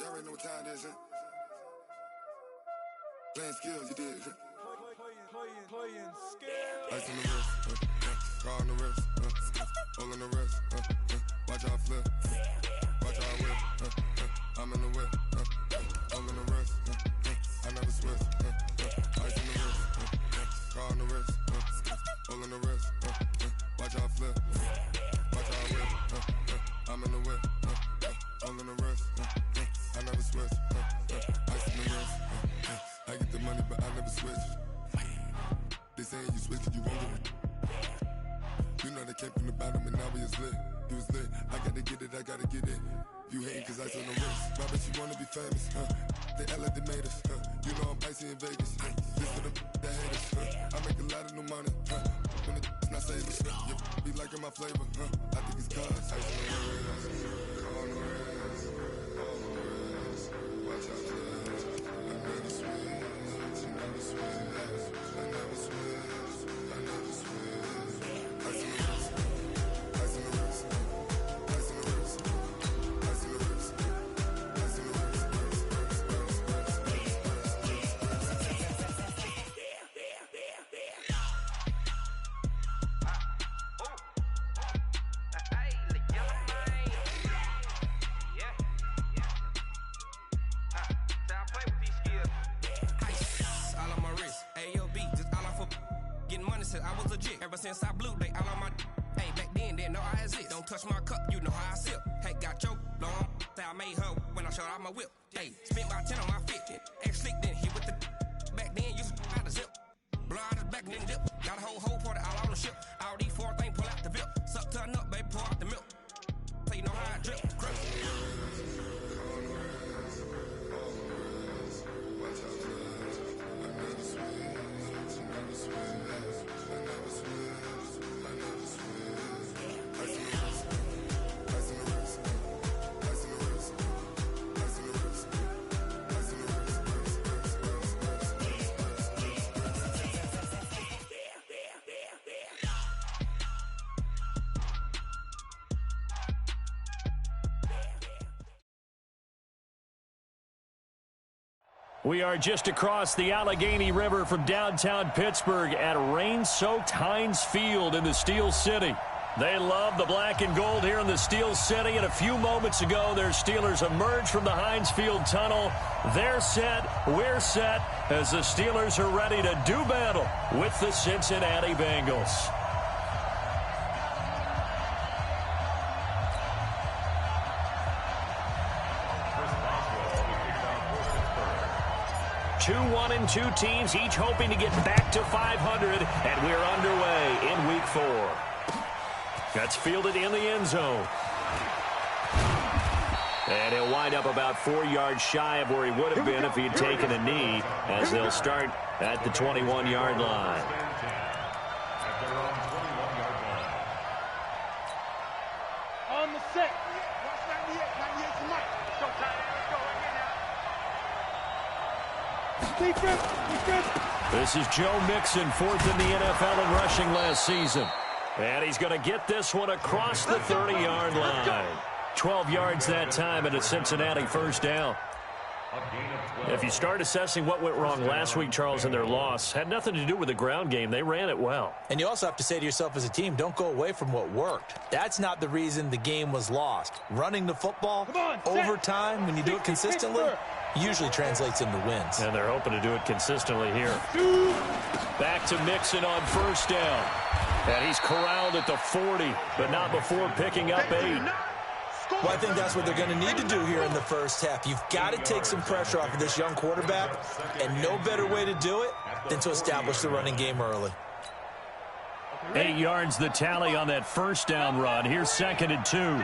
Y'all already know what time it is, huh? Playing skills, you did. Playing skills. Ice on the wrist, car on the wrist, hole in the wrist, watch how I flip, watch how I whip, I'm in the whip, hole in the wrist, I never switch, ice on the wrist, car on the wrist, hole in the wrist, watch how I flip, watch how I whip, I'm in the whip, hole in the wrist, I never switch, ice on the wrist, I get the money but I never switch. They saying you switch cause you won't get it. You know they came from the bottom and now we is lit. You was lit, I gotta get it, I gotta get it. You hating cause ice on the wrist. My bitch, you wanna be famous, They act like they made us, You know I'm icy in Vegas, This for the that hate us, I make a lot of new money, When it's not savers, You be liking my flavor, I think it's cause ice on the wrist, car on the wrist, all on the wrist. Watch out for this, I never switch, you never switch. I never switch, I never switch. Ice in the wrist, ice in the wrist, ice in the wrist, ice in the wrist, ice in the wrist, I was legit. Ever since I blew, they all on my hey, back then, didn't know I exist. Don't touch my cup, you know how I sip. Hey, got choked, long. Say I made her when I showed off my whip. Hey, spent about 10 on my fit. Ex-slick, then hit with the back then, used to out the zip. Blow out his back, then dip. Got a whole party all on the ship. All these four things, pull out the VIP. Suck to a nut, baby, pour out the milk. So you know how I drip. Crush. We are just across the Allegheny River from downtown Pittsburgh at rain-soaked Heinz Field in the Steel City. They love the black and gold here in the Steel City, and a few moments ago, their Steelers emerged from the Heinz Field tunnel. They're set, we're set, as the Steelers are ready to do battle with the Cincinnati Bengals. 2-1-2 teams, each hoping to get back to 500, and we're underway in Week 4. That's fielded in the end zone. And he'll wind up about 4 yards shy of where he would have been if he'd taken a knee, as they'll start at the 21-yard line. On the set. Watch 98 to Mike. Let's go, Ty. Let's go right here now. Defense. This is Joe Mixon, fourth in the NFL in rushing last season. And he's going to get this one across the 30-yard line. 12 yards that time and a Cincinnati first down. If you start assessing what went wrong last week, Charles, in their loss, had nothing to do with the ground game. They ran it well. And you also have to say to yourself as a team, don't go away from what worked. That's not the reason the game was lost. Running the football over time, when you do it consistently, usually translates into wins. And they're hoping to do it consistently here. Back to Mixon on first down. And he's corralled at the 40, but not before picking up 8. Well, I think that's what they're going to need to do here in the first half. You've got to take some pressure off of this young quarterback, and no better way to do it than to establish the running game early. 8 yards the tally on that first down run. Here's 2nd and 2.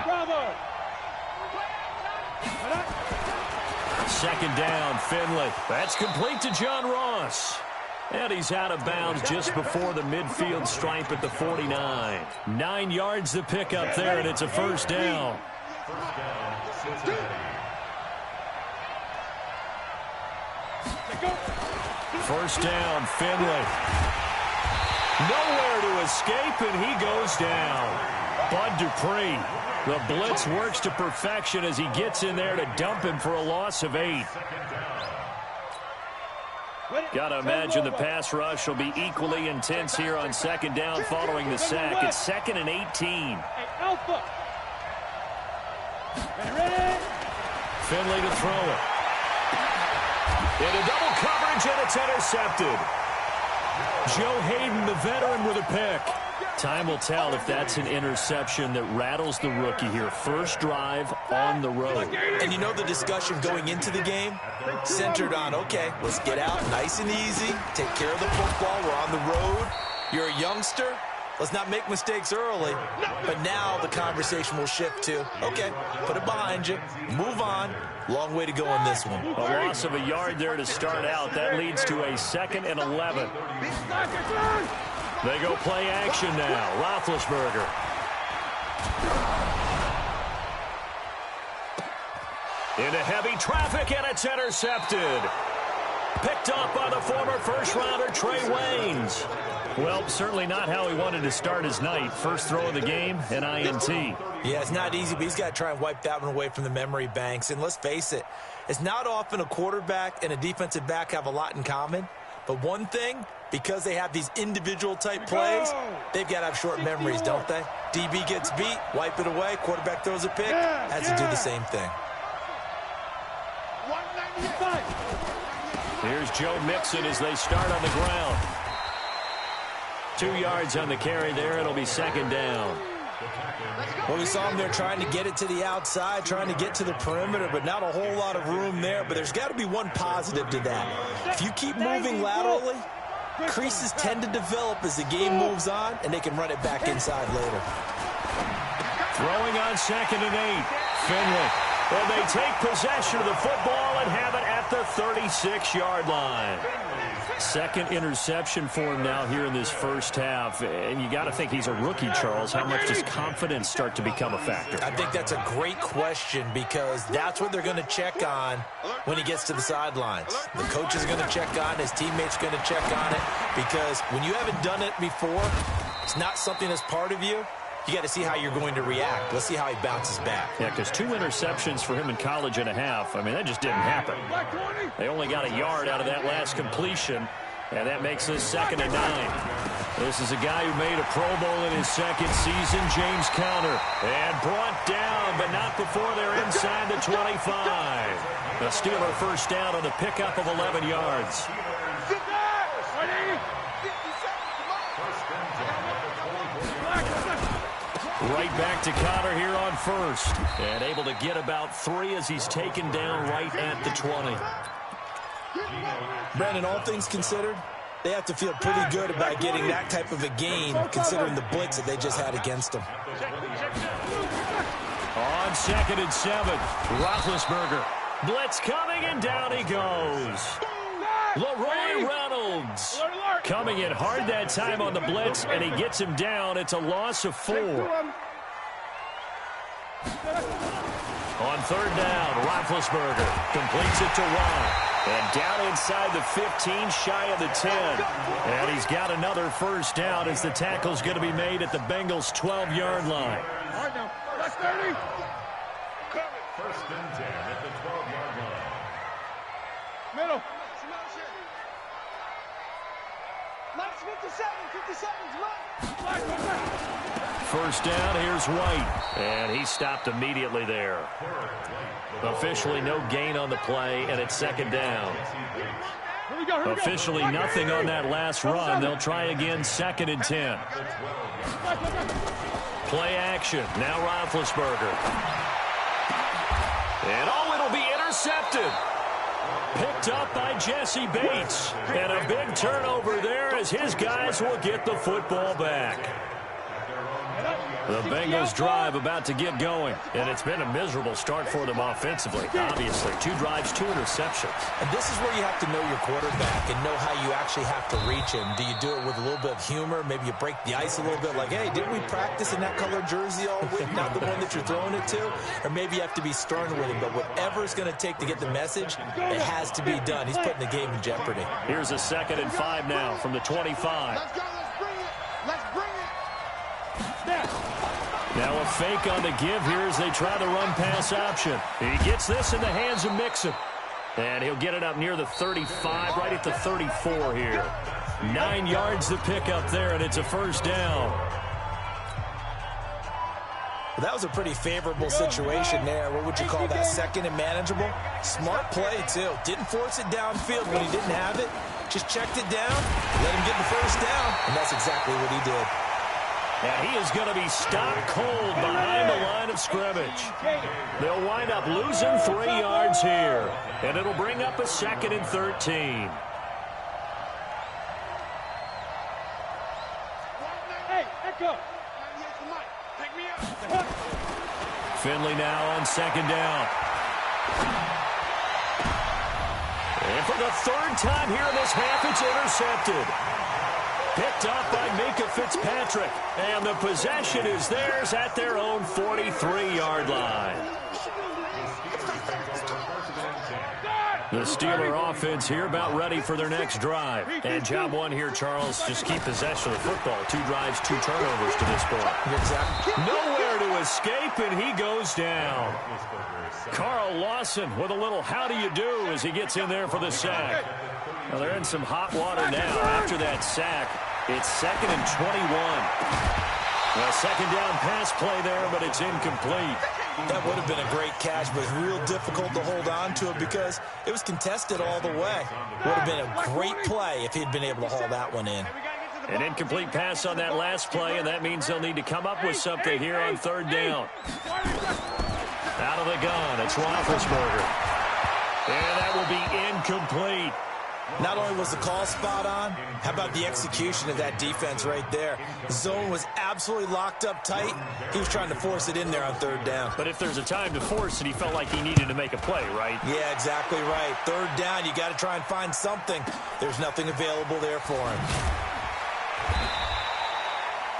Second down, Finley. That's complete to John Ross. And he's out of bounds just before the midfield stripe at the 49. 9 yards the pickup there, and it's a first down. First down, Finley. Nowhere to escape, and he goes down. Bud Dupree. The blitz works to perfection as he gets in there to dump him for a loss of 8. Got to imagine the pass rush will be equally intense here on second down following the sack. It's 2nd and 18. Alpha. Ready? Finley to throw it. Into double coverage, and it's intercepted. Joe Hayden, the veteran, with a pick. Time will tell if that's an interception that rattles the rookie here. First drive on the road. And you know the discussion going into the game centered on, okay, let's get out nice and easy, take care of the football, we're on the road. You're a youngster, let's not make mistakes early. But now the conversation will shift to, okay, put it behind you, move on. Long way to go on this one. A loss of a yard there to start out. That leads to a 2nd and 11. They go play action now. Roethlisberger. Into heavy traffic, and it's intercepted. Picked up by the former first-rounder Trey Waynes. Well, certainly not how he wanted to start his night. First throw of the game, an INT. Yeah, it's not easy, but he's got to try and wipe that one away from the memory banks. And let's face it, it's not often a quarterback and a defensive back have a lot in common. But one thing, because they have these individual type plays, they've got to have short memories, don't they? DB gets beat, wipe it away, quarterback throws a pick, has to do the same thing. Here's Joe Mixon as they start on the ground. 2 yards on the carry there. It'll be 2nd down. Well, we saw him there trying to get it to the outside, trying to get to the perimeter, but not a whole lot of room there. But there's got to be one positive to that. If you keep moving laterally, creases tend to develop as the game moves on, and they can run it back inside later. Throwing on 2nd and 8. Finley. And they take possession of the football and have it at the 36-yard line. 2nd interception for him now here in this first half. And you got to think he's a rookie, Charles. How much does confidence start to become a factor? I think that's a great question because that's what they're going to check on when he gets to the sidelines. The coach is going to check on it. His teammates are going to check on it because when you haven't done it before, it's not something that's part of you. You got to see how you're going to react. Let's see how he bounces back. Yeah, because 2 interceptions for him in college and a half. I mean, that just didn't happen. They only got a yard out of that last completion, and that makes this 2nd and 9. This is a guy who made a Pro Bowl in his 2nd season, James Conner. And brought down, but not before they're inside the 25. The Steeler first down on the pickup of 11 yards. Right back to Conner here on first. And able to get about 3 as he's taken down right at the 20. Brandon, all things considered, they have to feel pretty good about getting that type of a gain considering the blitz that they just had against them. On 2nd and 7, Roethlisberger. Blitz coming, and down he goes. Leroy Reynolds coming in hard that time on the blitz, and he gets him down. It's a loss of 4. On 3rd down, Roethlisberger completes it to Watt. And down inside the 15, shy of the 10. And he's got another first down as the tackle's going to be made at the Bengals' 12-yard line. All right now, that's 30. 1st and 10 at the 12-yard line. Middle. 57's right. First down, here's White. And he stopped immediately there. Officially no gain on the play, and it's 2nd down. Officially nothing on that last run. They'll try again 2nd and 10. Play action. Now Roethlisberger. And it'll be intercepted. Picked up by Jesse Bates. And a big turnover there as his guys will get the football back. The Bengals drive about to get going, and it's been a miserable start for them offensively. Obviously, 2 drives, 2 interceptions. And this is where you have to know your quarterback and know how you actually have to reach him. Do you do it with a little bit of humor? Maybe you break the ice a little bit, like, hey, didn't we practice in that color jersey all week, not the one that you're throwing it to? Or maybe you have to be stern with him, but whatever it's going to take to get the message, it has to be done. He's putting the game in jeopardy. Here's a 2nd and 5 now from the 25. Let's go, let's bring it. Let's bring it. Now a fake on the give here as they try the run-pass option. He gets this in the hands of Mixon. And he'll get it up near the 35, right at the 34 here. 9 yards to pick up there, and it's a first down. Well, that was a pretty favorable situation there. What would you call that? Second and manageable? Smart play, too. Didn't force it downfield when he didn't have it. Just checked it down, let him get the first down, and that's exactly what he did. And he is going to be stopped cold behind the line of scrimmage. They'll wind up losing 3 yards here, and it'll bring up a 2nd and 13. Hey, Echo. Pick me up. Finley now on 2nd down. And for the 3rd time here in this half, it's intercepted. Picked up by Minka Fitzpatrick. And the possession is theirs at their own 43-yard line. The Steeler offense here about ready for their next drive. And job one here, Charles, just keep possession of the football. 2 drives, 2 turnovers to this point. Exactly. Nowhere to escape, and he goes down. Carl Lawson with a little how do you do as he gets in there for the sack. Well, they're in some hot water now after that sack. It's 2nd and 21. Well, 2nd down pass play there, but it's incomplete. That would have been a great catch, but real difficult to hold on to it because it was contested all the way. Would have been a great play if he'd been able to haul that one in. An incomplete pass on that last play, and that means they'll need to come up with something here on 3rd down. Out of the gun, it's Roethlisberger. And that will be incomplete. Not only was the call spot on, how about the execution of that defense right there? The zone was absolutely locked up tight. He was trying to force it in there on 3rd down. But if there's a time to force it, he felt like he needed to make a play, right? Yeah, exactly right. 3rd down, you got to try and find something. There's nothing available there for him.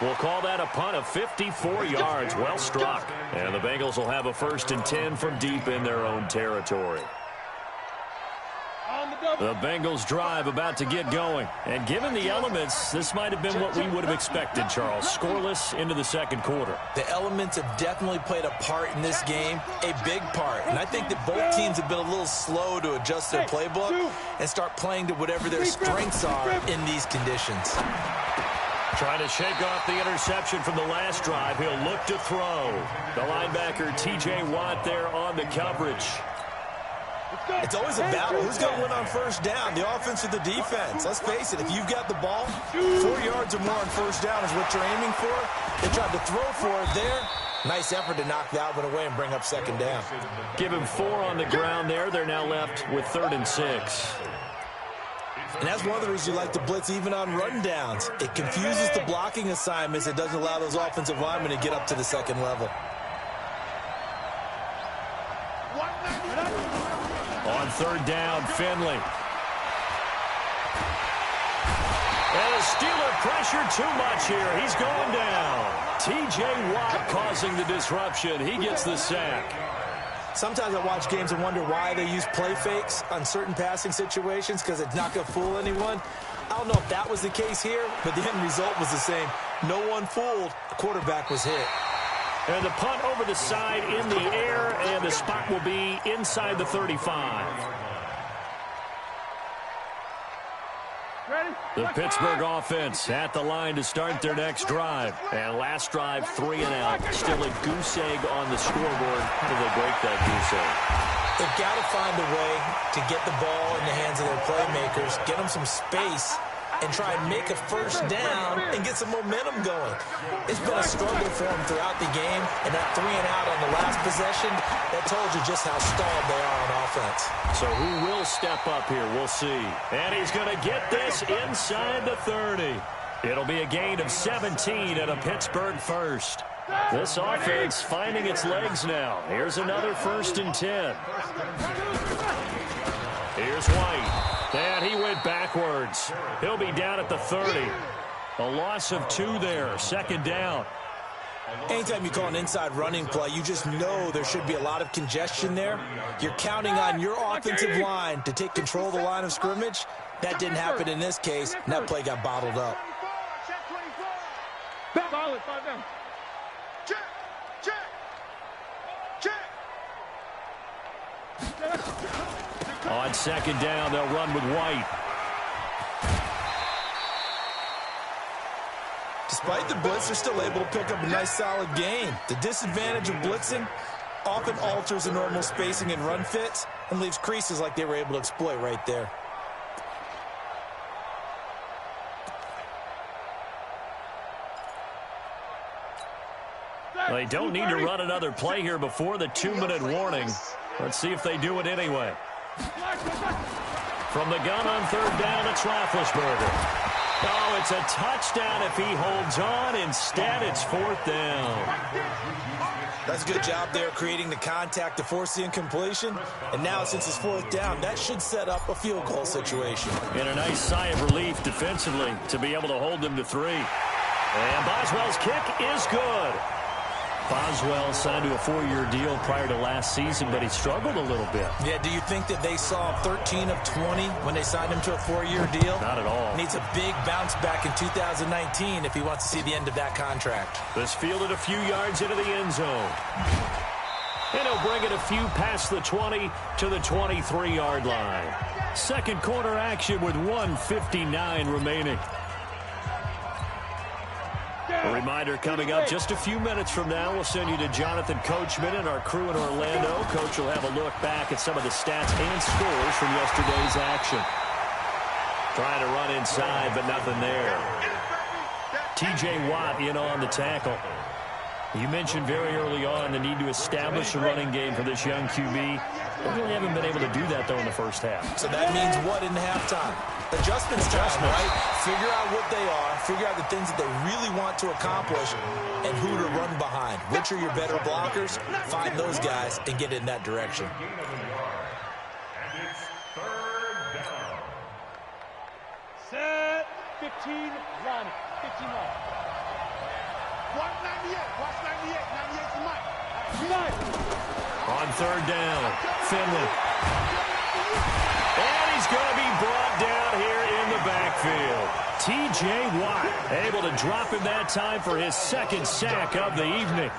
We'll call that a punt of 54 yards. Well struck. And the Bengals will have a 1st and 10 from deep in their own territory. The Bengals drive about to get going. And given the elements, this might have been what we would have expected, Charles. Scoreless into the 2nd quarter. The elements have definitely played a part in this game, a big part. And I think that both teams have been a little slow to adjust their playbook and start playing to whatever their strengths are in these conditions. Trying to shake off the interception from the last drive. He'll look to throw. The linebacker, T.J. Watt, there on the coverage. It's always a battle. Who's going to win on 1st down, the offense or the defense? Let's face it, if you've got the ball, 4 yards or more on 1st down is what you're aiming for. They tried to throw for it there. Nice effort to knock that one away and bring up 2nd down. Give him 4 on the ground there. They're now left with 3rd and 6. And that's one of the reasons you like to blitz even on rundowns. It confuses the blocking assignments. It doesn't allow those offensive linemen to get up to the 2nd level. On 3rd down, Finley. And the Steeler pressure too much here. He's going down. T.J. Watt causing the disruption. He gets the sack. Sometimes I watch games and wonder why they use play fakes on certain passing situations because it's not going to fool anyone. I don't know if that was the case here, but the end result was the same. No one fooled. The quarterback was hit. And the punt over the side in the air, and the spot will be inside the 35. The Pittsburgh offense at the line to start their next drive. And last drive, 3 and out. Still a goose egg on the scoreboard. How do they break that goose egg? They've got to find a way to get the ball in the hands of their playmakers, get them some space, and try and make a 1st down and get some momentum going. It's been a struggle for them throughout the game, and that 3 and out on the last possession, that told you just how stalled they are on offense. So who will step up here? We'll see. And he's going to get this inside the 30. It'll be a gain of 17 and a Pittsburgh 1st. This offense finding its legs now. Here's another 1st and 10. Here's White. And he went backwards. He'll be down at the 30. A loss of 2 there. 2nd down. Anytime you call an inside running play, you just know there should be a lot of congestion there. You're counting on your offensive line to take control of the line of scrimmage. That didn't happen in this case, and that play got bottled up. on second down, they'll run with White. Despite the blitz, they're still able to pick up a nice solid gain. The disadvantage of blitzing often alters the normal spacing and run fits and leaves creases like they were able to exploit right there. They don't need to run another play here before the 2-minute warning. Let's see if they do it anyway. From the gun on third down, it's Roethlisberger. Oh, it's a touchdown if he holds on. Instead, it's fourth down. That's a good job there creating the contact to force the incompletion. And now, since it's fourth down, that should set up a field goal situation. And a nice sigh of relief defensively to be able to hold them to 3. And Boswell's kick is good. Boswell signed to a 4-year deal prior to last season, but he struggled a little bit. Yeah, do you think that they saw 13 of 20 when they signed him to a 4-year deal? Not at all. Needs a big bounce back in 2019 if he wants to see the end of that contract. This fielded a few yards into the end zone. And he'll bring it a few past the 20 to the 23-yard line. Second quarter action with 1:59 remaining. A reminder coming up just a few minutes from now. We'll send you to Jonathan Coachman and our crew in Orlando. Coach will have a look back at some of the stats and scores from yesterday's action. Trying to run inside, but nothing there. T.J. Watt in on the tackle. You mentioned very early on the need to establish a running game for this young QB. They really haven't been able to do that, though, in the first half. So that means what in halftime? Adjustments time, right? Figure out what they are, figure out the things that they really want to accomplish, and who to run behind. Which are your better blockers? Find those guys and get in that direction. And it's third down. Set. 15, run. 15 run. Watch 98. Watch 98. 98's the mic. Right. On third down, Finley. And he's going to be brought down here in the backfield. T.J. Watt able to drop him that time for his second sack of the evening.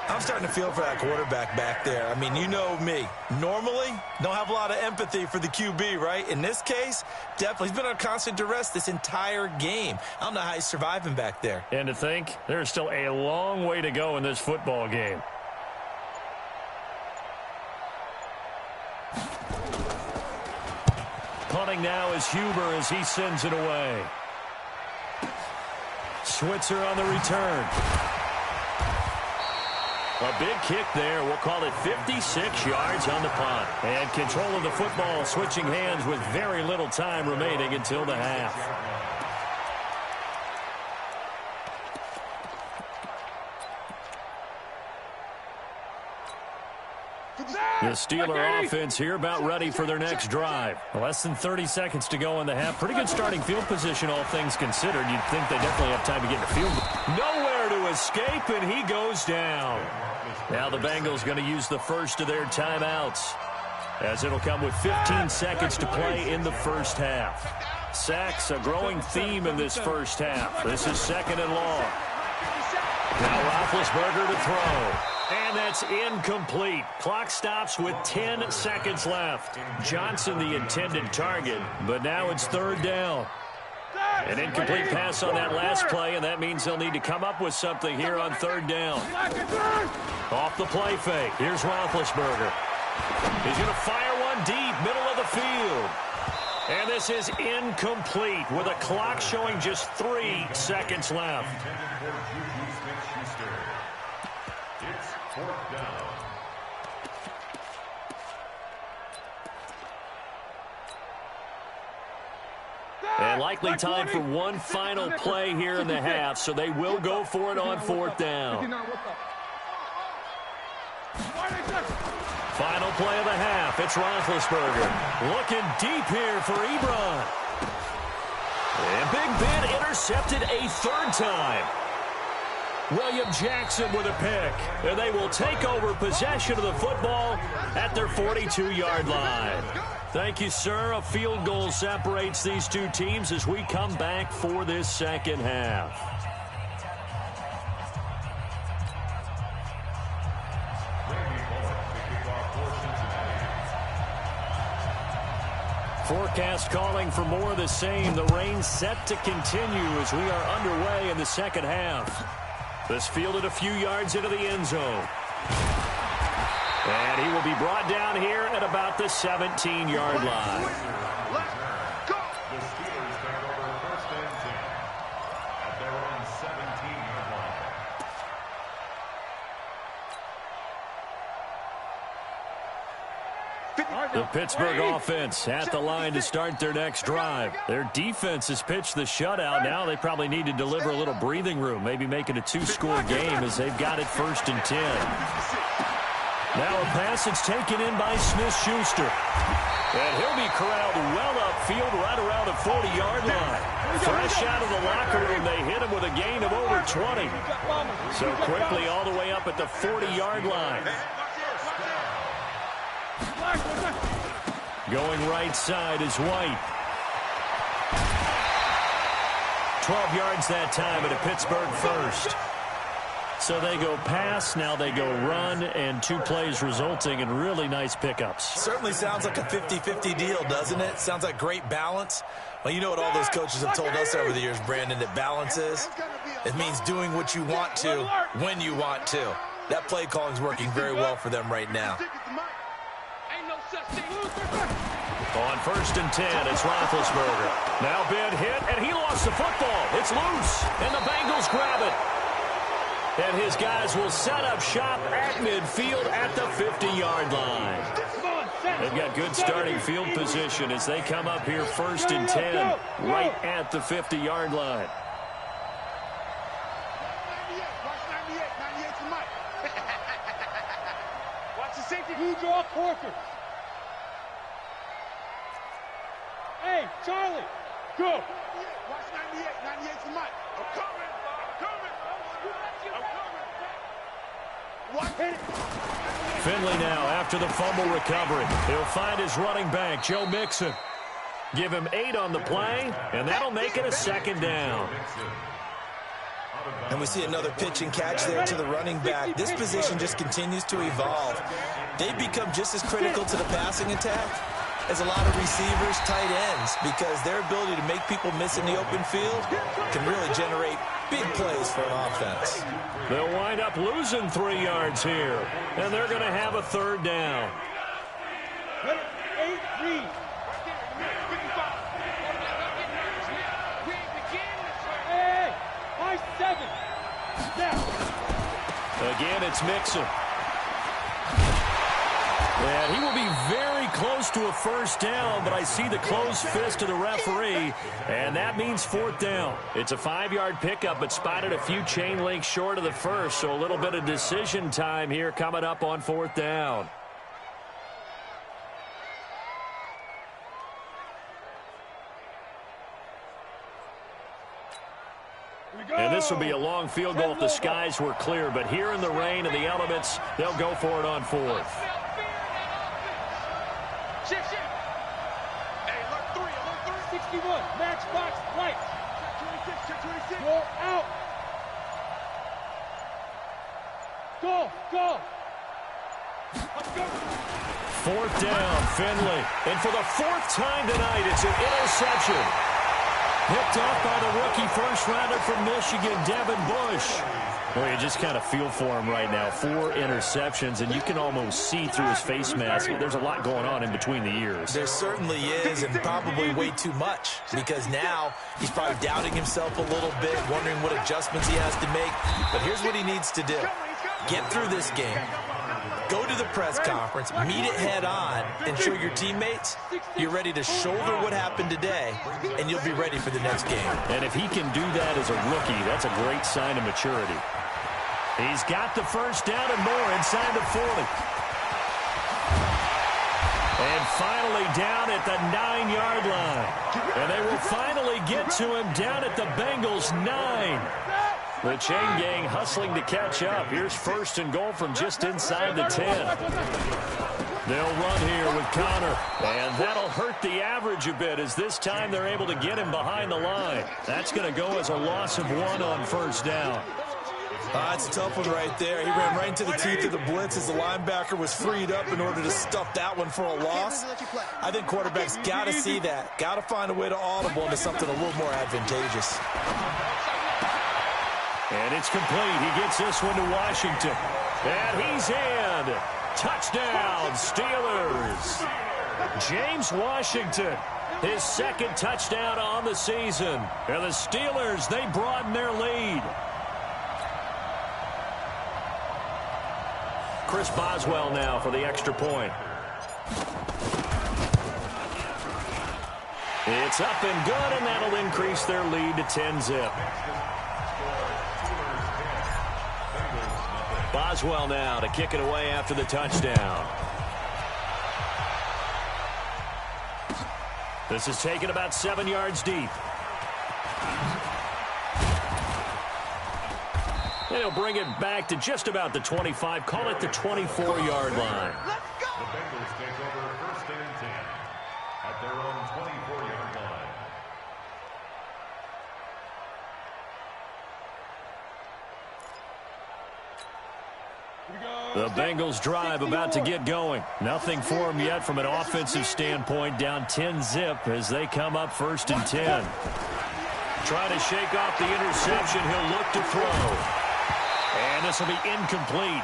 I'm starting to feel for that quarterback back there. I mean, you know me. Normally, don't have a lot of empathy for the QB, right? In this case, definitely. He's been on constant duress this entire game. I don't know how he's surviving back there. And to think, there's still a long way to go in this football game. Punting now is Huber as he sends it away. Switzer on the return. A big kick there. We'll call it 56 yards on the punt. And control of the football switching hands with very little time remaining until the half. The Steeler offense here about ready for their next drive. Less than 30 seconds to go in the half. Pretty good starting field position, all things considered. You'd think they definitely have time to get in the field. Nowhere to escape, and he goes down. Now the Bengals going to use the first of their timeouts, as it'll come with 15 seconds to play in the first half. Sacks, a growing theme in this first half. This is second and long. Now Roethlisberger to throw. And that's incomplete. Clock stops with 10 seconds left. Johnson the intended target, but now it's third down. An incomplete pass on that last play, and that means they'll need to come up with something here on third down. Off the play fake. Here's Roethlisberger. He's going to fire one deep, middle of the field. And this is incomplete with a clock showing just 3 seconds left. And likely time for one final play here in the half, so they will go for it on fourth down. Final play of the half. It's Roethlisberger. Looking deep here for Ebron. And Big Ben intercepted a third time. William Jackson with a pick. And they will take over possession of the football at their 42-yard line. Thank you, sir. A field goal separates these two teams as we come back for this second half. Forecast calling for more of the same. The rain set to continue as we are underway in the second half. This fielded a few yards into the end zone. And he will be brought down here at about the 17-yard line. The Steelers take over first and 10 at their own 17-yard line. The Pittsburgh offense at the line to start their next drive. Their defense has pitched the shutout. Now they probably need to deliver a little breathing room, maybe make it a 2-score game as they've got it first and 10. Now a pass that's taken in by Smith-Schuster. And he'll be corralled well upfield right around the 40-yard line. Fresh out of the locker room, they hit him with a gain of over 20. So quickly all the way up at the 40-yard line. Going right side is White. 12 yards that time at a Pittsburgh first. So they go pass, now they go run, and 2 plays resulting in really nice pickups. Certainly sounds like a 50-50 deal, doesn't it? Sounds like great balance. Well, you know what all those coaches have told us over the years, Brandon, that balance is? It means doing what you want to when you want to. That play calling is working very well for them right now. On first and 10, it's Roethlisberger. Now Ben hit, and he lost the football. It's loose, and the Bengals grab it. And his guys will set up shop at midfield at the 50-yard line. They've got good starting field position as they come up here first and 10, right at the 50-yard line. Watch the safety. You draw Corker. Hey, Charlie, go. Watch 98. 98 to Mike. I'm coming. Hit it. Finley now after the fumble recovery. He'll find his running back, Joe Mixon. Give him 8 on the play, and that'll make it a second down. And we see another pitch and catch there to the running back. This position just continues to evolve. They've become just as critical to the passing attack as a lot of receivers, tight ends, because their ability to make people miss in the open field can really generate big plays for an offense. They'll wind up losing 3 yards here, and they're going to have a third down. 8-3. Hey, high 7. Now. Again, it's Mixon. And he will be very close to a first down, but I see the closed fist of the referee, and that means 4th down. It's a 5-yard pickup, but spotted a few chain links short of the first, so a little bit of decision time here coming up on 4th down. And this will be a long field goal if the skies were clear, but here in the rain and the elements, they'll go for it on 4th. Shift. Hey, look 3. 61. Matchbox right. 26. Go out. Go. 4th down, Finley. And for the 4th time tonight, it's an interception. Picked off by the rookie first-rounder from Michigan, Devin Bush. Well, you just kind of feel for him right now. 4 interceptions, and you can almost see through his face mask. There's a lot going on in between the ears. There certainly is, and probably way too much, because now he's probably doubting himself a little bit, wondering what adjustments he has to make. But here's what he needs to do. Get through this game. Go to the press conference, meet it head on, and show your teammates you're ready to shoulder what happened today, and you'll be ready for the next game. And if he can do that as a rookie, that's a great sign of maturity. He's got the first down and more inside the 40. And finally down at the 9-yard line. And they will finally get to him down at the Bengals' 9. The chain gang hustling to catch up. Here's first and goal from just inside the 10. They'll run here with Connor, and that'll hurt the average a bit as this time they're able to get him behind the line. That's going to go as a loss of 1 on first down. That's a tough one right there. He ran right into the teeth of the blitz as the linebacker was freed up in order to stuff that one for a loss. I think quarterbacks got to see that. Got to find a way to audible into something a little more advantageous. And it's complete. He gets this one to Washington. And he's in. Touchdown, Steelers. James Washington, his second touchdown on the season. And the Steelers, they broaden their lead. Chris Boswell now for the extra point. It's up and good, and that'll increase their lead to 10-zip. Boswell now to kick it away after the touchdown. This is taken about 7 yards deep. And he'll bring it back to just about the 25. Call it the 24-yard line. The Bengals take over 1st and 10 at their own 24-yard line. The Bengals drive about to get going. Nothing for them yet from an offensive standpoint. Down 10-zip as they come up 1st and 10. Trying to shake off the interception. He'll look to throw. And this will be incomplete.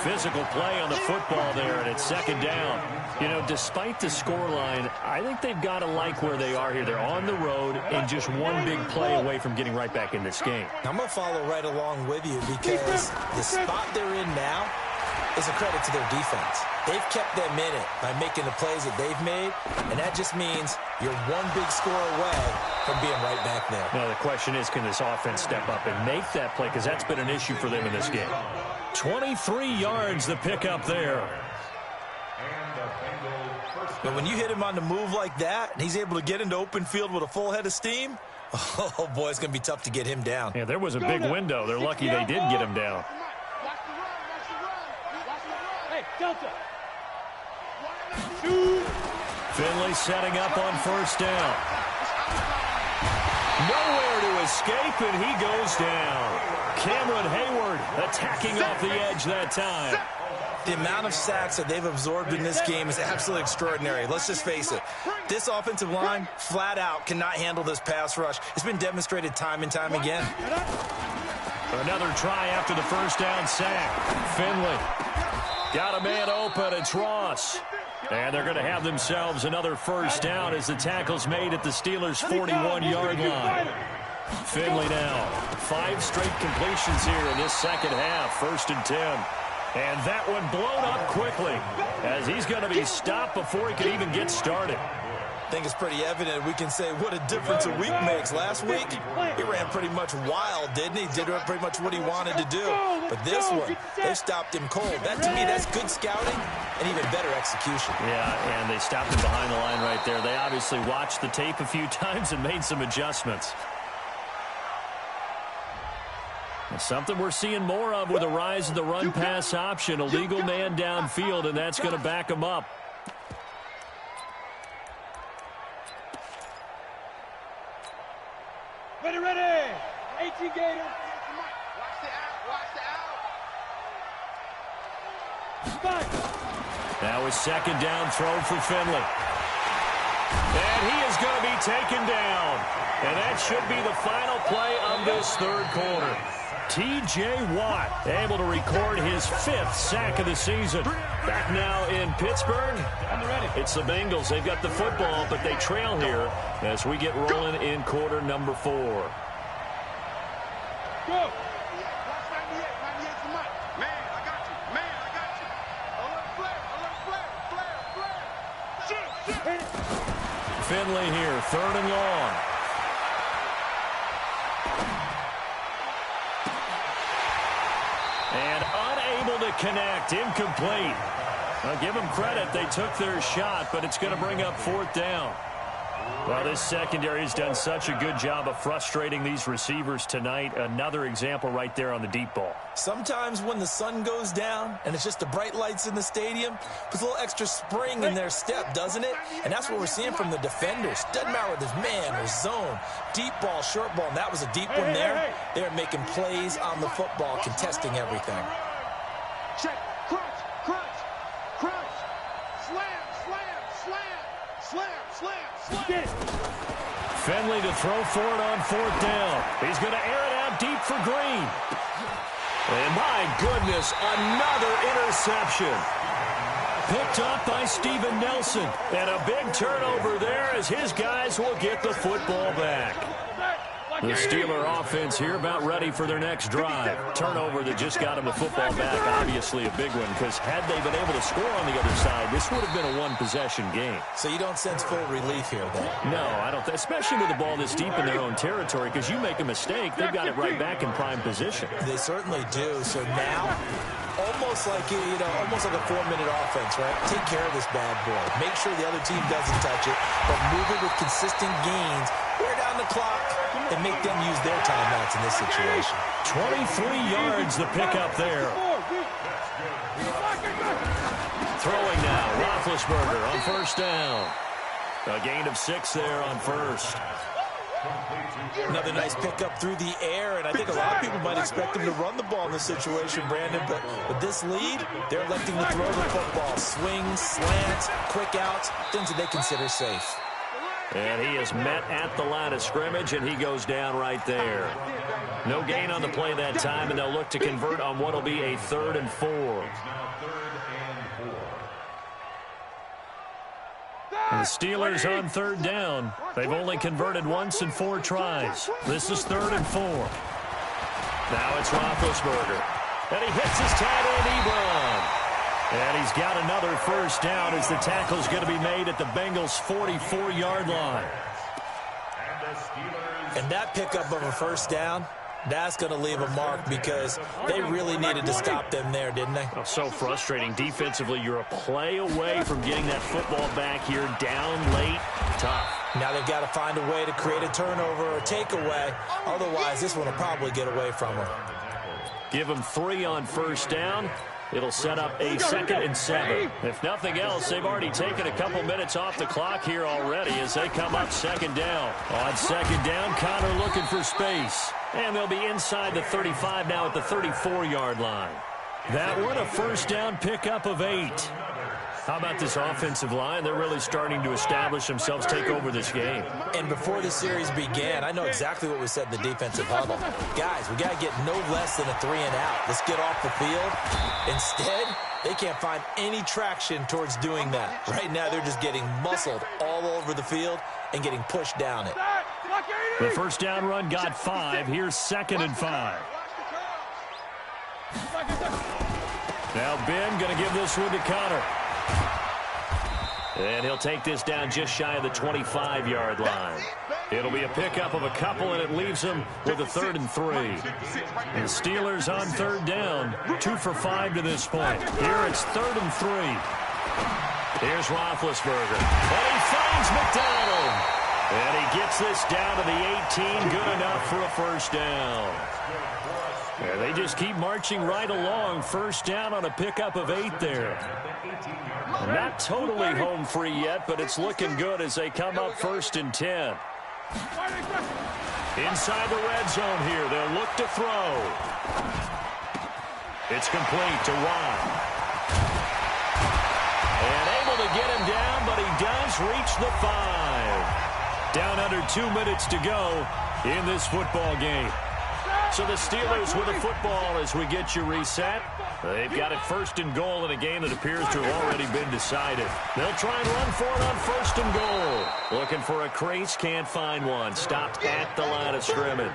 Physical play on the football there, and it's 2nd down. You know, despite the scoreline, I think they've got to like where they are here. They're on the road and just one big play away from getting right back in this game. I'm going to follow right along with you because the spot they're in now is a credit to their defense. They've kept them in it by making the plays that they've made, and that just means you're one big score away from being right back there. Now, the question is, can this offense step up and make that play? Because that's been an issue for them in this game. 23 yards the pickup there. But when you hit him on the move like that, and he's able to get into open field with a full head of steam, oh, boy, it's going to be tough to get him down. Yeah, there was a big window. They're lucky they did get him down. Hey, Delta. Finley setting up on 1st down. Nowhere to escape, and he goes down. Cameron Hayward attacking off the edge that time. The amount of sacks that they've absorbed in this game is absolutely extraordinary. Let's just face it. This offensive line, flat out, cannot handle this pass rush. It's been demonstrated time and time again. Another try after the 1st down sack. Finley got a man open. It's Ross. And they're going to have themselves another 1st down as the tackle's made at the Steelers' 41-yard line. Finley now. 5 straight completions here in this 2nd half. 1st and 10. And that one blown up quickly as he's going to be stopped before he can even get started. I think it's pretty evident. We can say what a difference a week makes. Last week, he ran pretty much wild, didn't he? Did pretty much what he wanted to do. But this one, they stopped him cold. That, to me, that's good scouting and even better execution. Yeah, and they stopped him behind the line right there. They obviously watched the tape a few times and made some adjustments. Something we're seeing more of with the rise of the run-pass option. A legal man downfield, and that's going to back him up. Ready. 18 Gator. Watch the out. Now his 2nd down throw for Finley. And he is going to be taken down. And that should be the final play of this 3rd quarter. T.J. Watt able to record his 5th sack of the season. Back now in Pittsburgh. It's the Bengals. They've got the football, but they trail here as we get rolling in quarter number 4. Go. Watch 98 to Mike. Man, I got you. Alert flare. Finley here, 3rd and long. And unable to connect, incomplete. I'll give them credit, they took their shot, but it's going to bring up 4th down. Well, this secondary has done such a good job of frustrating these receivers tonight. Another example right there on the deep ball. Sometimes when the sun goes down and it's just the bright lights in the stadium, puts a little extra spring in their step, doesn't it? And that's what we're seeing from the defenders. Doesn't matter whether it's man or zone, deep ball, short ball, and that was a deep one there. They're making plays on the football, contesting everything. Check. Crunch. Crunch. Crunch. Slam. Slam. Slam. Slam. Slam. Slam. Finley to throw for it on 4th down. He's going to air it out deep for Green. And my goodness, another interception. Picked up by Steven Nelson. And a big turnover there as his guys will get the football back. The Steeler offense here about ready for their next drive. Turnover that just got them the football back, obviously a big one, because had they been able to score on the other side, this would have been a one-possession game. So you don't sense full relief here, then? No, I don't. Especially with the ball this deep in their own territory, because you make a mistake, they've got it right back in prime position. They certainly do. So now, almost like almost like a 4-minute offense, right? Take care of this bad boy. Make sure the other team doesn't touch it, but move it with consistent gains. Wear down the clock and make them use their timeouts in this situation. 23 yards the pickup there. Throwing now, Roethlisberger on 1st down. A gain of 6 there on 1st. Another nice pickup through the air, and I think a lot of people might expect him to run the ball in this situation, Brandon, but with this lead, they're electing to throw the football. Swings, slants, quick outs, things that they consider safe. And he is met at the line of scrimmage, and he goes down right there. No gain on the play that time, and they'll look to convert on what will be a 3rd and 4. And the Steelers on 3rd down. They've only converted once in 4 tries. This is 3rd and 4. Now it's Roethlisberger. And he hits his tight end, Ebron. And he's got another 1st down as the tackle's going to be made at the Bengals' 44-yard line. And that pickup of a 1st down, that's going to leave a mark because they really needed to stop them there, didn't they? Oh, so frustrating. Defensively, you're a play away from getting that football back here down late. Tough. Now they've got to find a way to create a turnover or takeaway. Otherwise, this one will probably get away from them. Give them 3 on 1st down. It'll set up a 2nd and 7. If nothing else, they've already taken a couple minutes off the clock here already as they come up 2nd down. On 2nd down, Connor looking for space. And they'll be inside the 35 now at the 34-yard line. That one a 1st down pickup of 8. How about this offensive line? They're really starting to establish themselves, take over this game. And before the series began, I know exactly what was said in the defensive huddle. Guys, we got to get no less than a 3 and out. Let's get off the field. Instead, they can't find any traction towards doing that. Right now, they're just getting muscled all over the field and getting pushed down it. The 1st down run got 5. Here's 2nd and 5. Now Ben going to give this one to Connor. And he'll take this down just shy of the 25-yard line. It'll be a pickup of a couple, and it leaves them with a 3rd and 3. The Steelers on 3rd down, 2 for 5 to this point. Here it's 3rd and 3. Here's Roethlisberger. And he finds McDonald. And he gets this down to the 18, good enough for a 1st down. And they just keep marching right along. 1st down on a pickup of 8 there. Not totally home free yet, but it's looking good as they come up 1st and 10. Inside the red zone here, they'll look to throw. It's complete to Watt. And able to get him down, but he does reach the 5. Down under 2 minutes to go in this football game. So the Steelers with the football as we get you reset. They've got it 1st and goal in a game that appears to have already been decided. They'll try and run for it on 1st and goal. Looking for a crease, can't find one. Stopped at the line of scrimmage.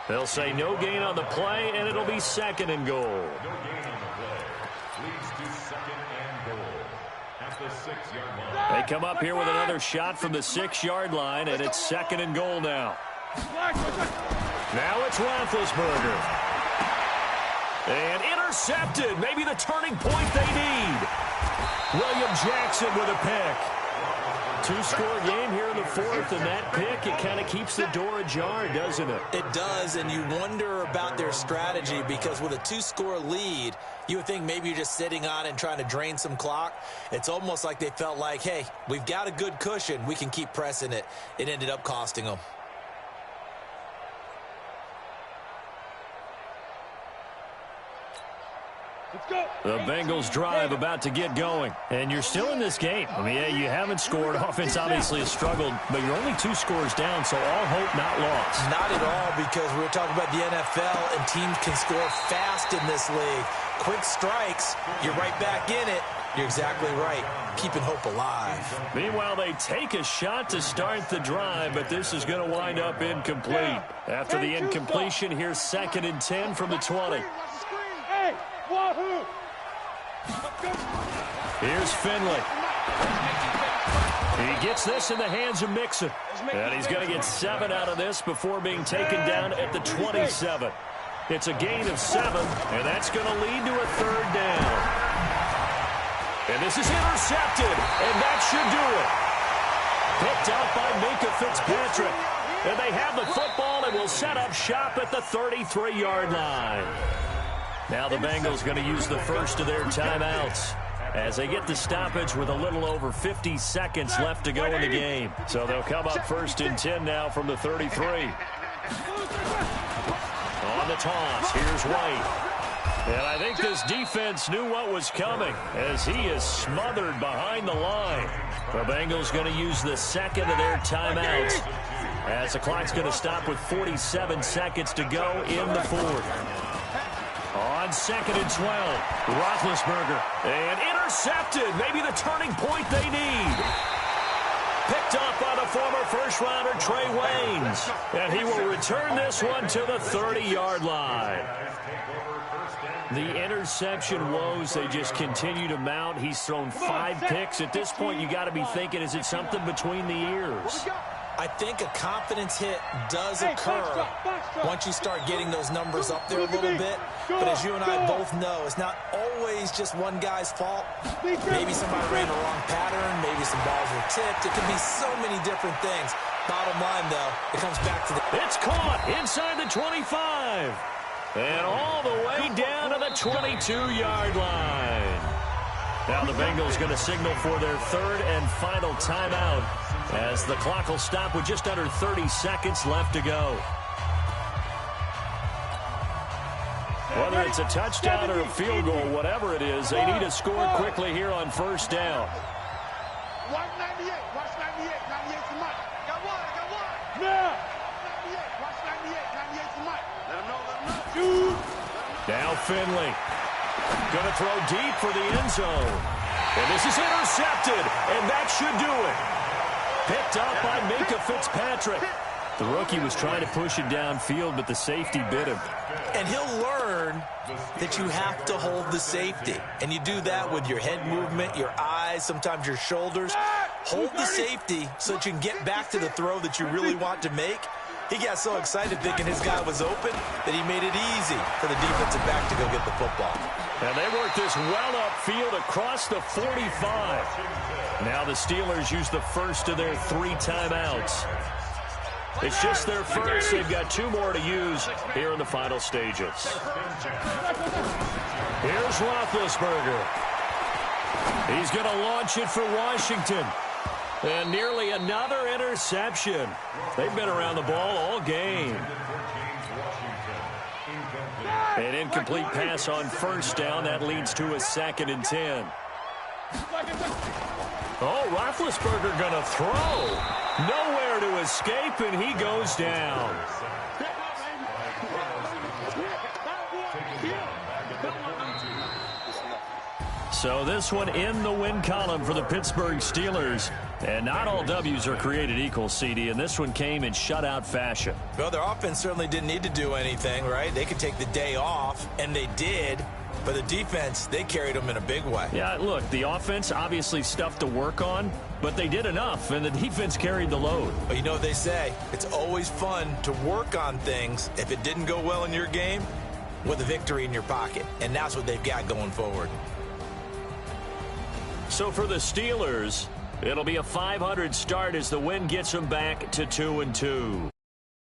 They'll say no gain on the play, and it'll be 2nd and goal. No gain on the play. Leads to 2nd and goal at the 6-yard line. They come up here with another shot from the 6-yard line, and it's 2nd and goal now. Now it's Roethlisberger. And intercepted. Maybe the turning point they need. William Jackson with a pick. Two-score game here in the fourth, and that pick, it kind of keeps the door ajar, doesn't it? It does, and you wonder about their strategy because with a two-score lead, you would think maybe you're just sitting on it and trying to drain some clock. It's almost like they felt like, hey, we've got a good cushion. We can keep pressing it. It ended up costing them. The Bengals drive about to get going. And you're still in this game. I mean, yeah, you haven't scored. Offense obviously has struggled, but you're only 2 scores down, so all hope not lost. Not at all, because we were talking about the NFL, and teams can score fast in this league. Quick strikes, you're right back in it. You're exactly right. Keeping hope alive. Meanwhile, they take a shot to start the drive, but this is going to wind up incomplete. After the incompletion, here's 2nd and 10 from the 20. Hey, wahoo! Here's Finley. He gets this in the hands of Mixon. And he's going to get 7 out of this before being taken down at the 27. It's a gain of 7, and that's going to lead to a 3rd down. And this is intercepted, and that should do it. Picked out by Minka Fitzpatrick. And they have the football and will set up shop at the 33-yard line. Now the Bengals going to use the first of their timeouts as they get the stoppage with a little over 50 seconds left to go in the game. So they'll come up 1st and 10 now from the 33. On the toss, here's White. And I think this defense knew what was coming as he is smothered behind the line. The Bengals going to use the 2nd of their timeouts as the clock's going to stop with 47 seconds to go in the 4th. On 2nd and 12, Roethlisberger, and intercepted. Maybe the turning point they need. Picked up by the former first-rounder Trey Waynes, and he will return this one to the 30-yard line. The interception woes, they just continue to mount. He's thrown 5 picks. At this point, you got to be thinking, is it something between the ears? I think a confidence hit does occur once you start getting those numbers up there a little bit. But as you and I both know, it's not always just one guy's fault. Maybe somebody ran the wrong pattern. Maybe some balls were tipped. It can be so many different things. Bottom line, though, it comes back to the... It's caught inside the 25. And all the way down to the 22-yard line. Now the Bengals going to signal for their 3rd and final timeout as the clock will stop with just under 30 seconds left to go. Whether it's a touchdown or a field goal, whatever it is, they need to score quickly here on 1st down. Watch 98. Watch 98. 98's the mic. Got one. Now. 98. Watch 98. 98's the mic. Let him know. Shoot. Now Finley. Going to throw deep for the end zone. And this is intercepted, and that should do it. Picked up by Minka Fitzpatrick. The rookie was trying to push it downfield, but the safety bit him. And he'll learn that you have to hold the safety. And you do that with your head movement, your eyes, sometimes your shoulders. Hold the safety so that you can get back to the throw that you really want to make. He got so excited thinking his guy was open that he made it easy for the defensive back to go get the football. And they work this well upfield across the 45. Now the Steelers use the first of their 3 timeouts. It's just their first. They've got 2 more to use here in the final stages. Here's Roethlisberger. He's going to launch it for Washington. And nearly another interception. They've been around the ball all game. An incomplete pass on 1st down. That leads to a 2nd and 10. Oh, Roethlisberger going to throw. Nowhere to escape, and he goes down. So this one in the win column for the Pittsburgh Steelers. And not all W's are created equal, CD, and this one came in shutout fashion. Well, their offense certainly didn't need to do anything, right? They could take the day off, and they did. But the defense, they carried them in a big way. Yeah, look, the offense obviously stuff to work on, but they did enough, and the defense carried the load. But you know what they say? It's always fun to work on things if it didn't go well in your game with a victory in your pocket. And that's what they've got going forward. So for the Steelers, It'll be a .500 start as the win gets them back to 2-2.